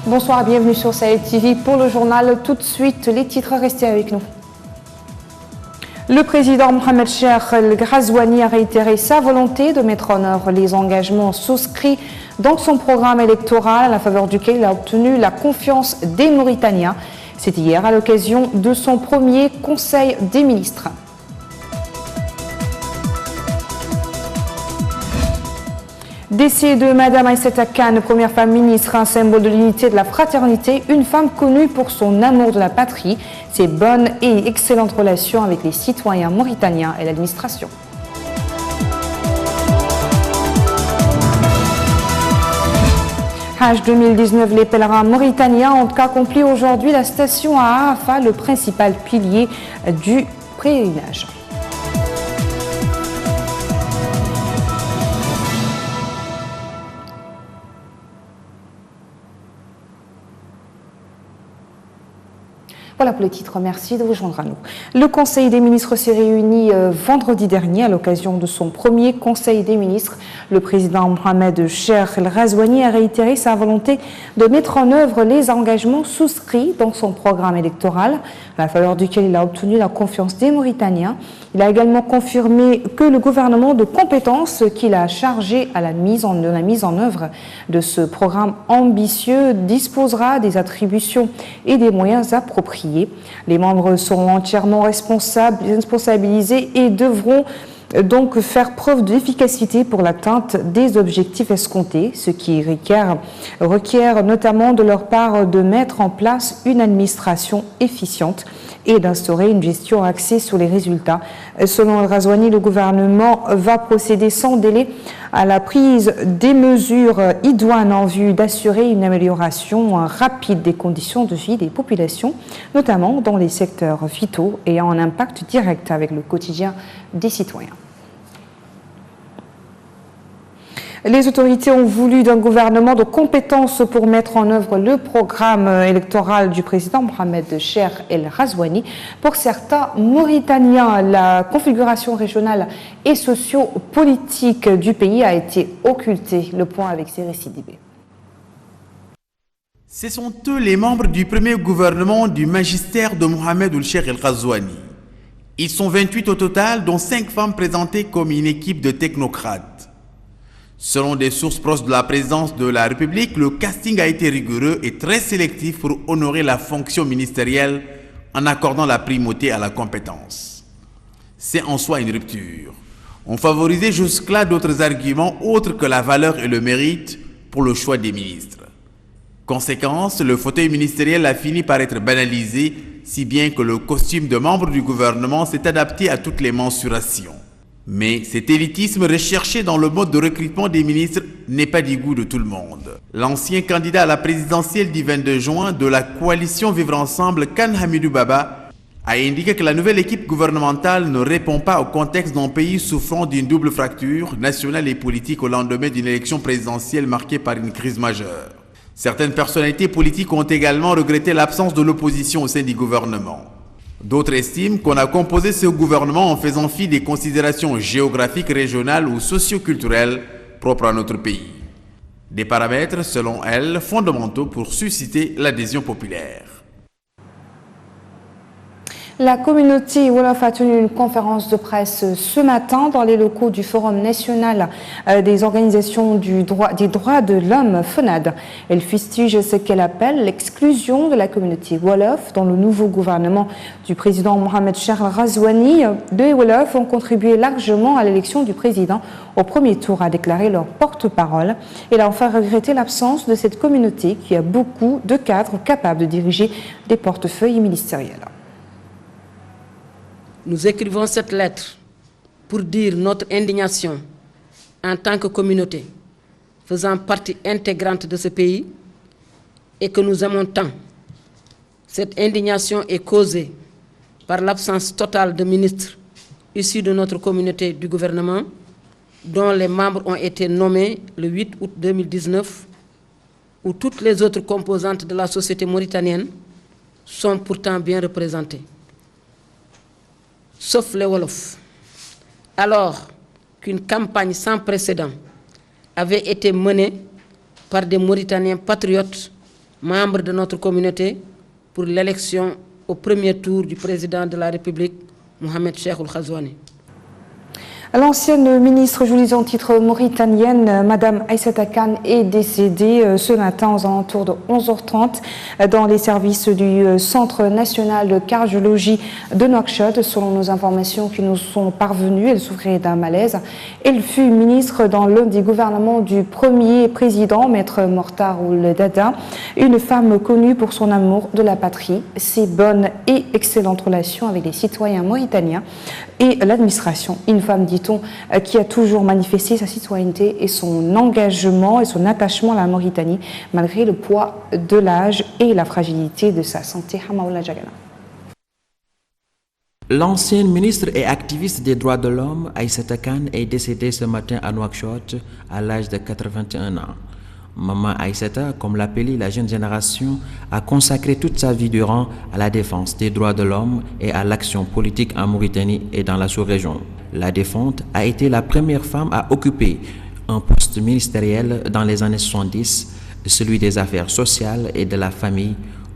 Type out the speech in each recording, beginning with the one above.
Bonsoir, bienvenue sur Sahel TV pour le journal. Tout de suite, les titres, restez avec nous. Le président Mohamed Cheikh El Ghazouani a réitéré sa volonté de mettre en œuvre les engagements souscrits dans son programme électoral à la faveur duquel il a obtenu la confiance des Mauritaniens. C'était hier à l'occasion de son premier Conseil des ministres. Décès de Madame Aïssata Kane, première femme ministre, un symbole de l'unité et de la fraternité, une femme connue pour son amour de la patrie, ses bonnes et excellentes relations avec les citoyens mauritaniens et l'administration. Hajj 2019, les pèlerins mauritaniens ont accompli aujourd'hui la station à Arafat, le principal pilier du pèlerinage. Voilà pour les titres, merci de vous joindre à nous. Le Conseil des ministres s'est réuni vendredi dernier à l'occasion de son premier Conseil des ministres. Le président Mohamed Cheikh El Ghazouani a réitéré sa volonté de mettre en œuvre les engagements souscrits dans son programme électoral, à la faveur duquel il a obtenu la confiance des Mauritaniens. Il a également confirmé que le gouvernement de compétences qu'il a chargé à la mise en œuvre de ce programme ambitieux disposera des attributions et des moyens appropriés. Les membres seront entièrement responsabilisés et devront donc faire preuve d'efficacité pour l'atteinte des objectifs escomptés, ce qui requiert notamment de leur part de mettre en place une administration efficiente et d'instaurer une gestion axée sur les résultats. Selon El Ghazouani, le gouvernement va procéder sans délai à la prise des mesures idoines en vue d'assurer une amélioration rapide des conditions de vie des populations, notamment dans les secteurs vitaux ayant un impact direct avec le quotidien des citoyens. Les autorités ont voulu d'un gouvernement de compétences pour mettre en œuvre le programme électoral du président Mohamed Cheikh El Ghazouani. Pour certains Mauritaniens, la configuration régionale et socio-politique du pays a été occultée. Le point avec Cyril Sidibé. Ce sont eux les membres du premier gouvernement du magistère de Mohamed Cheikh El Ghazouani. Ils sont 28 au total, dont 5 femmes présentées comme une équipe de technocrates. Selon des sources proches de la présidence de la République, le casting a été rigoureux et très sélectif pour honorer la fonction ministérielle en accordant la primauté à la compétence. C'est en soi une rupture. On favorisait jusque-là d'autres arguments autres que la valeur et le mérite pour le choix des ministres. Conséquence, le fauteuil ministériel a fini par être banalisé, si bien que le costume de membre du gouvernement s'est adapté à toutes les mensurations. Mais cet élitisme recherché dans le mode de recrutement des ministres n'est pas du goût de tout le monde. L'ancien candidat à la présidentielle du 22 juin de la coalition Vivre Ensemble, Kane Hamidou Baba, a indiqué que la nouvelle équipe gouvernementale ne répond pas au contexte d'un pays souffrant d'une double fracture nationale et politique au lendemain d'une élection présidentielle marquée par une crise majeure. Certaines personnalités politiques ont également regretté l'absence de l'opposition au sein du gouvernement. D'autres estiment qu'on a composé ce gouvernement en faisant fi des considérations géographiques, régionales ou socio-culturelles propres à notre pays. Des paramètres, selon elles, fondamentaux pour susciter l'adhésion populaire. La communauté Wolof a tenu une conférence de presse ce matin dans les locaux du Forum national des organisations des droits de l'homme, FONAD. Elle fustige ce qu'elle appelle l'exclusion de la communauté Wolof dans le nouveau gouvernement du président Mohamed Cheikh El Ghazouani. Les Wolof ont contribué largement à l'élection du président au premier tour, a déclaré leur porte-parole. Elle a enfin regretté l'absence de cette communauté qui a beaucoup de cadres capables de diriger des portefeuilles ministériels. Nous écrivons cette lettre pour dire notre indignation en tant que communauté faisant partie intégrante de ce pays et que nous aimons tant. Cette indignation est causée par l'absence totale de ministres issus de notre communauté du gouvernement, dont les membres ont été nommés le 8 août 2019, où toutes les autres composantes de la société mauritanienne sont pourtant bien représentées. Sauf les Wolofs, alors qu'une campagne sans précédent avait été menée par des Mauritaniens patriotes membres de notre communauté, pour l'élection au premier tour du président de la République, Mohamed Cheikh Ghazouani. L'ancienne ministre, je vous lis en titre mauritanienne, Madame Aïssata Kane, est décédée ce matin aux alentours de 11h30 dans les services du Centre national de cardiologie de Nouakchott. Selon nos informations qui nous sont parvenues, elle souffrait d'un malaise. Elle fut ministre dans l'un des gouvernements du premier président, Maître Mortar Ould Daddah, une femme connue pour son amour de la patrie, ses bonnes et excellentes relations avec les citoyens mauritaniens et l'administration. Une femme, dit-on, qui a toujours manifesté sa citoyenneté et son engagement et son attachement à la Mauritanie, malgré le poids de l'âge et la fragilité de sa santé. Hamaoula Jagana. L'ancienne ministre et activiste des droits de l'homme, Aïssata Kane, est décédée ce matin à Nouakchott à l'âge de 81 ans. Maman Aïssata, comme l'appelait la jeune génération, a consacré toute sa vie durant à la défense des droits de l'homme et à l'action politique en Mauritanie et dans la sous-région. La défunte a été la première femme à occuper un poste ministériel dans les années 70, celui des affaires sociales et de la famille,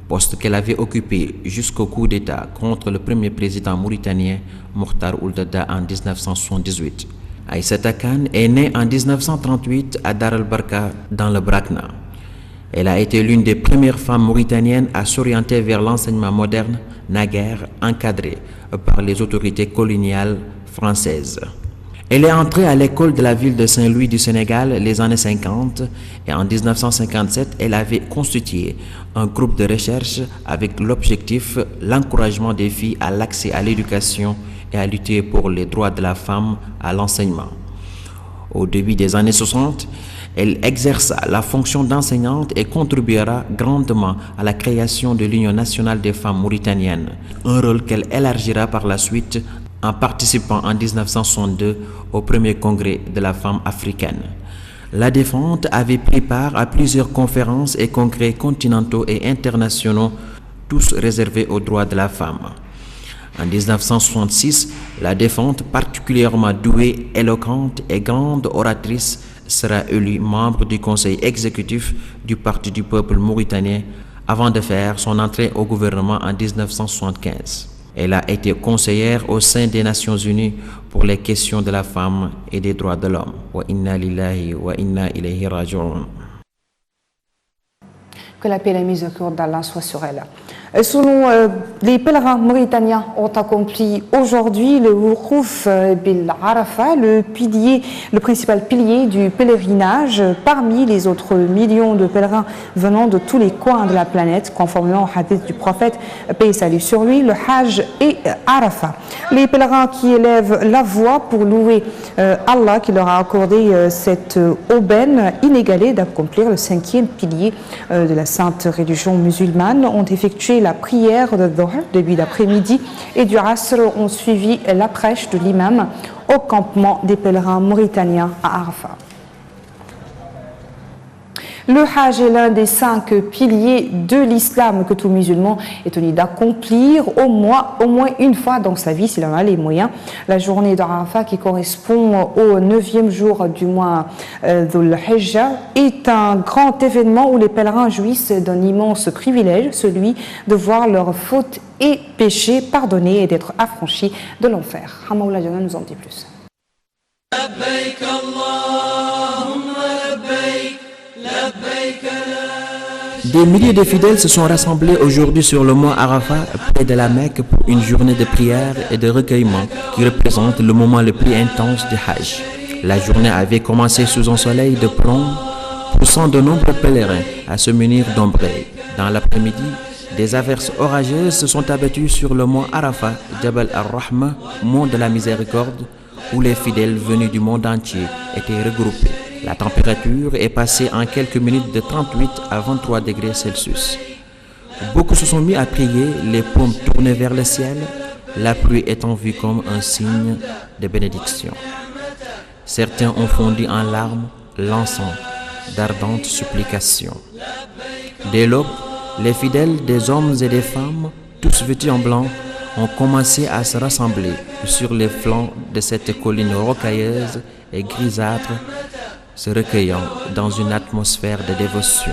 poste qu'elle avait occupé jusqu'au coup d'État contre le premier président mauritanien Mortar Ould Daddah en 1978. Aïssata Kane est née en 1938 à Dar el-Barka dans le Brakna. Elle a été l'une des premières femmes mauritaniennes à s'orienter vers l'enseignement moderne, naguère encadré par les autorités coloniales françaises. Elle est entrée à l'école de la ville de Saint-Louis du Sénégal les années 50 et en 1957, elle avait constitué un groupe de recherche avec l'objectif l'encouragement des filles à l'accès à l'éducation et à lutter pour les droits de la femme à l'enseignement. Au début des années 60, elle exerça la fonction d'enseignante et contribuera grandement à la création de l'Union nationale des femmes mauritaniennes, un rôle qu'elle élargira par la suite en participant en 1962 au premier congrès de la femme africaine. La défunte avait pris part à plusieurs conférences et congrès continentaux et internationaux, tous réservés aux droits de la femme. En 1966, la défunte, particulièrement douée, éloquente et grande oratrice, sera élue membre du conseil exécutif du Parti du peuple mauritanien avant de faire son entrée au gouvernement en 1975. Elle a été conseillère au sein des Nations Unies pour les questions de la femme et des droits de l'homme. Wa inna lillahi wa inna ilayhi raji'un. Que la paix et la miséricorde d'Allah soient sur elle. Selon les pèlerins mauritaniens ont accompli aujourd'hui le Wourouf Bil Arafa, le principal pilier du pèlerinage, parmi les autres millions de pèlerins venant de tous les coins de la planète, conformément au hadith du prophète, paix et salut sur lui, le Hajj et Arafa. Les pèlerins qui élèvent la voix pour louer Allah qui leur a accordé cette aubaine inégalée d'accomplir le 5e pilier de la sainte religion musulmane ont effectué la prière de Dhuhr, début d'après-midi, et du Asr ont suivi la prêche de l'imam au campement des pèlerins mauritaniens à Arafat. Le Hajj est l'un des 5 piliers de l'islam que tout musulman est tenu d'accomplir au moins une fois dans sa vie s'il en a les moyens. La journée d'Arafat qui correspond au 9e jour du mois Dhul Hijjah est un grand événement où les pèlerins jouissent d'un immense privilège, celui de voir leurs fautes et péchés pardonnés et d'être affranchis de l'enfer. Hamaoula Jana nous en dit plus. Des milliers de fidèles se sont rassemblés aujourd'hui sur le mont Arafat, près de la Mecque, pour une journée de prière et de recueillement qui représente le moment le plus intense du Hajj. La journée avait commencé sous un soleil de plomb, poussant de nombreux pèlerins à se munir d'ombrelles. Dans l'après-midi, des averses orageuses se sont abattues sur le mont Arafat, Jabal al-Rahma, mont de la miséricorde, où les fidèles venus du monde entier étaient regroupés. La température est passée en quelques minutes de 38 à 23 degrés Celsius. Beaucoup se sont mis à prier, les paumes tournées vers le ciel, la pluie étant vue comme un signe de bénédiction. Certains ont fondu en larmes, lançant d'ardentes supplications. Dès l'aube, les fidèles, des hommes et des femmes, tous vêtus en blanc, ont commencé à se rassembler sur les flancs de cette colline rocailleuse et grisâtre, se recueillant dans une atmosphère de dévotion.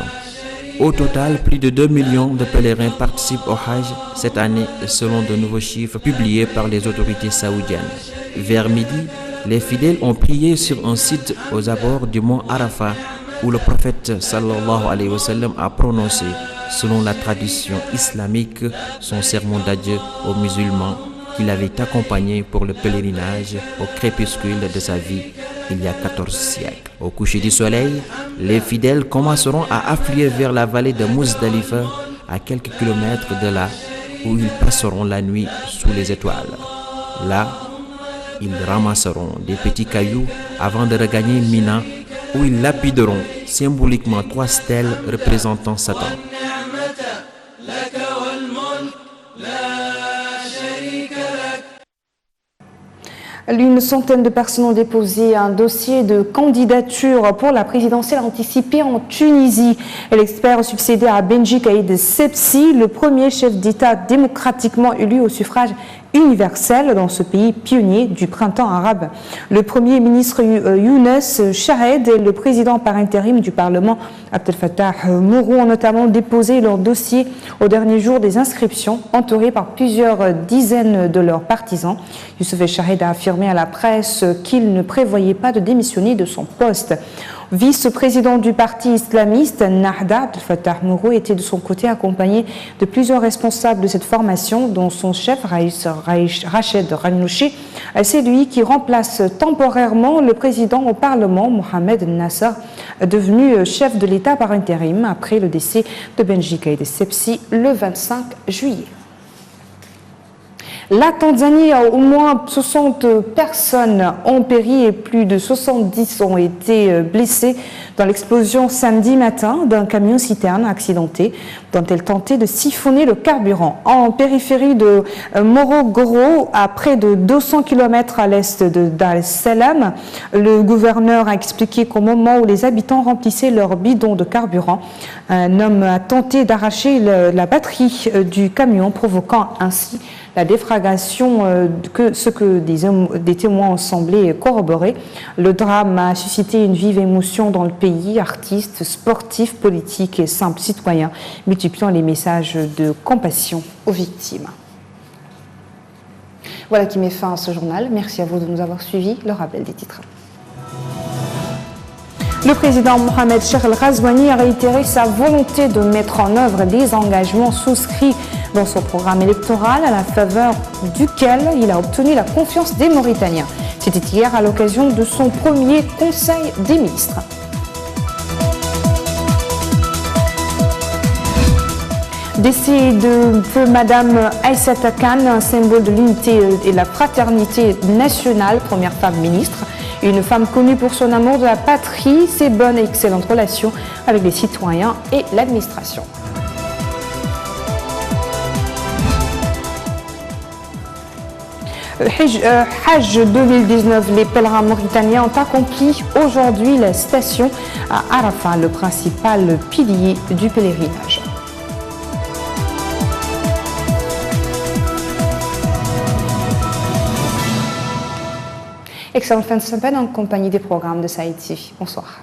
Au total, plus de 2 millions de pèlerins participent au Hajj cette année selon de nouveaux chiffres publiés par les autorités saoudiennes. Vers midi, les fidèles ont prié sur un site aux abords du mont Arafat où le prophète sallallahu alayhi wa sallam a prononcé, selon la tradition islamique, son sermon d'adieu aux musulmans qu'il avait accompagné pour le pèlerinage au crépuscule de sa vie il y a 14 siècles. Au coucher du soleil, les fidèles commenceront à affluer vers la vallée de Muzdalifa, à quelques kilomètres de là, où ils passeront la nuit sous les étoiles. Là, ils ramasseront des petits cailloux avant de regagner Mina, où ils lapideront symboliquement 3 stèles représentant Satan. Une centaine de personnes ont déposé un dossier de candidature pour la présidentielle anticipée en Tunisie. L'expert a succédé à Benji Caïd Essebsi, le premier chef d'État démocratiquement élu au suffrage universel dans ce pays pionnier du printemps arabe. Le premier ministre Younes Chahed et le président par intérim du Parlement Abdel Fattah Mourou ont notamment déposé leur dossier au dernier jour des inscriptions, entourés par plusieurs dizaines de leurs partisans. Youssef Chahed a affirmé à la presse qu'il ne prévoyait pas de démissionner de son poste. Vice-président du parti islamiste Nahda, Abdel Fattah Mourou était de son côté accompagné de plusieurs responsables de cette formation, dont son chef Rached Ghannouchi. C'est lui qui remplace temporairement le président au Parlement, Mohamed Nasser, devenu chef de l'État par intérim après le décès de Benji Caïd Essebsi le 25 juillet. La Tanzanie, au moins 60 personnes ont péri et plus de 70 ont été blessées dans l'explosion samedi matin d'un camion-citerne accidenté dont elle tentait de siphonner le carburant. En périphérie de Morogoro, à près de 200 km à l'est de Dar es Salaam, le gouverneur a expliqué qu'au moment où les habitants remplissaient leurs bidons de carburant, un homme a tenté d'arracher la batterie du camion, provoquant ainsi la déflagration, ce que des témoins ont semblé corroborer. Le drame a suscité une vive émotion dans le pays. Artistes, sportifs, politiques et simples citoyens multipliant les messages de compassion aux victimes. Voilà qui met fin à ce journal. Merci à vous de nous avoir suivis. Le rappel des titres. Le président Mohamed Cheikh El Ghazouani a réitéré sa volonté de mettre en œuvre des engagements souscrits dans son programme électoral à la faveur duquel il a obtenu la confiance des Mauritaniens. C'était hier à l'occasion de son premier Conseil des ministres. Décès de feu Madame Aïssata Khan, un symbole de l'unité et de la fraternité nationale, première femme ministre. Une femme connue pour son amour de la patrie, ses bonnes et excellentes relations avec les citoyens et l'administration. Hajj 2019, les pèlerins mauritaniens ont accompli aujourd'hui la station à Arafat, le principal pilier du pèlerinage. Excellente fin de semaine en compagnie des programmes de Saïd TV. Bonsoir.